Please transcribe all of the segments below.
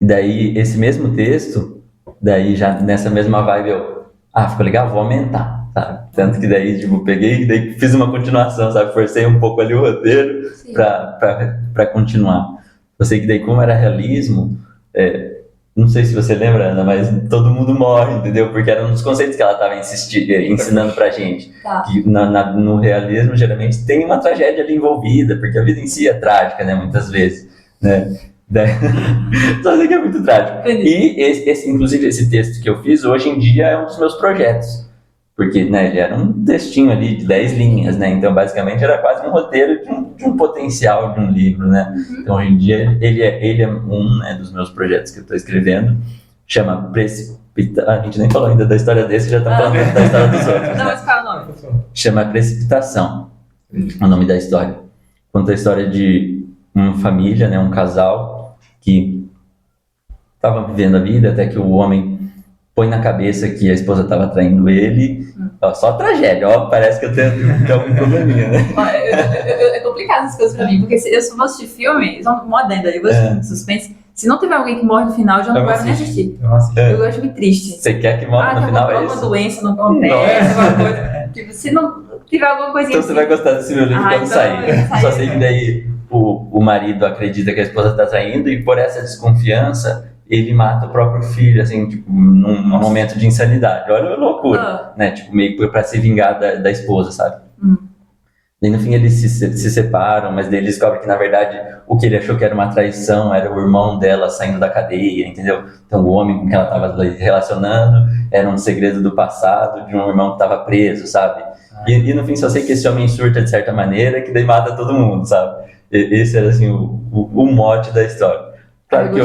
daí esse mesmo texto, daí já nessa mesma vibe ficou legal, vou aumentar, sabe? Tanto que daí, tipo, peguei, daí fiz uma continuação, sabe? Forcei um pouco ali o roteiro pra continuar. Eu sei que daí, como era realismo, não sei se você lembra, Ana, mas todo mundo morre, entendeu? Porque era um dos conceitos que ela estava ensinando pra gente. Tá. Que no realismo, geralmente, tem uma tragédia ali envolvida, porque a vida em si é trágica, né? Muitas vezes, né? Só sei que é muito trágico. E, inclusive, esse texto que eu fiz, hoje em dia, é um dos meus projetos. Porque, né, ele era um textinho ali de 10 linhas, né? Então, basicamente, era quase um roteiro de um potencial de um livro, né? Então, hoje em dia, ele é um, né, dos meus projetos que eu estou escrevendo. Chama Precipitação. A gente nem falou ainda da história desse, já está falando da história dos outros. Não, mas qual é o nome? Chama Precipitação, o nome da história. Conta a história de uma família, né, um casal que estava vivendo a vida até que o homem põe na cabeça que a esposa estava traindo ele. Só tragédia, parece que eu tenho algum probleminha, né? É complicado essas coisas pra mim, porque se eu vou assistir filme, só um adendo aí, eu vou assistir suspense. Se não tiver alguém que morre no final, eu já não quero nem assistir. Eu acho muito triste. Você quer que morra no final? Uma doença não acontece, alguma coisa. Tipo, se não tiver alguma coisinha então você vai gostar desse meu livro quando sair. Só sei que daí o marido acredita que a esposa está traindo e por essa desconfiança ele mata o próprio filho, assim, tipo, num momento de insanidade. Olha a loucura, né? Tipo, meio pra se vingar da esposa, sabe? E no fim eles se separam, mas daí ele descobre que, na verdade, o que ele achou que era uma traição era o irmão dela saindo da cadeia, entendeu? Então o homem com quem ela estava relacionando era um segredo do passado de um irmão que estava preso, sabe? E no fim só sei que esse homem surta de certa maneira, que daí mata todo mundo, sabe? Esse era, assim, o mote da história. Claro que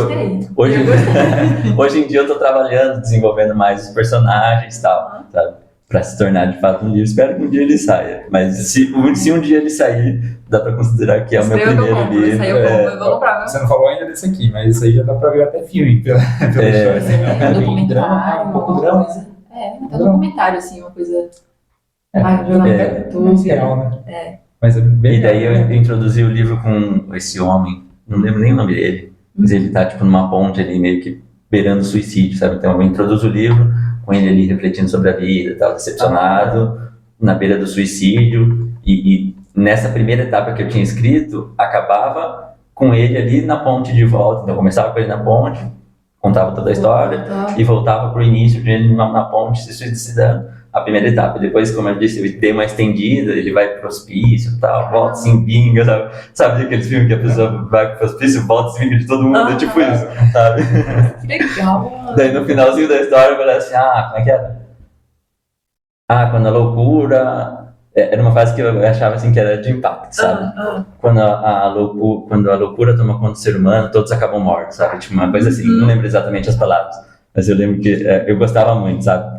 hoje em dia eu tô trabalhando, desenvolvendo mais os personagens e tal, sabe? Pra se tornar de fato um livro. Espero que um dia ele saia. Mas se um dia ele sair, dá pra considerar que é o meu primeiro livro. Eu vou comprar. Você não falou ainda desse aqui, mas isso aí já dá pra ver até filme. Pela história, assim, um drama, um pouco drama. É um documentário, assim, uma coisa. Real, né? Mas é bem e daí eu introduzi o livro com esse homem, não lembro nem o nome dele. Mas ele tá, tipo, numa ponte ali, meio que beirando o suicídio, sabe? Então eu introduzo o livro com ele ali refletindo sobre a vida e tal, decepcionado, na beira do suicídio. E nessa primeira etapa que eu tinha escrito, acabava com ele ali na ponte de volta. Então eu começava com ele na ponte, contava toda a história, e voltava pro início de ele na ponte se suicidando. A primeira etapa. Depois, como eu disse, ele tem uma estendida, ele vai pro hospício e tal, volta, se embinga, sabe? Sabe aqueles filmes que a pessoa vai pro hospício, volta, se embinga de todo mundo, é tipo isso, sabe? Que legal. Daí no finalzinho da história, eu falei assim, como é que era? Quando a loucura... Era uma fase que eu achava assim que era de impacto, sabe? Quando a loucura toma conta do ser humano, todos acabam mortos, sabe? Tipo uma coisa assim, não lembro exatamente as palavras, mas eu lembro que eu gostava muito, sabe?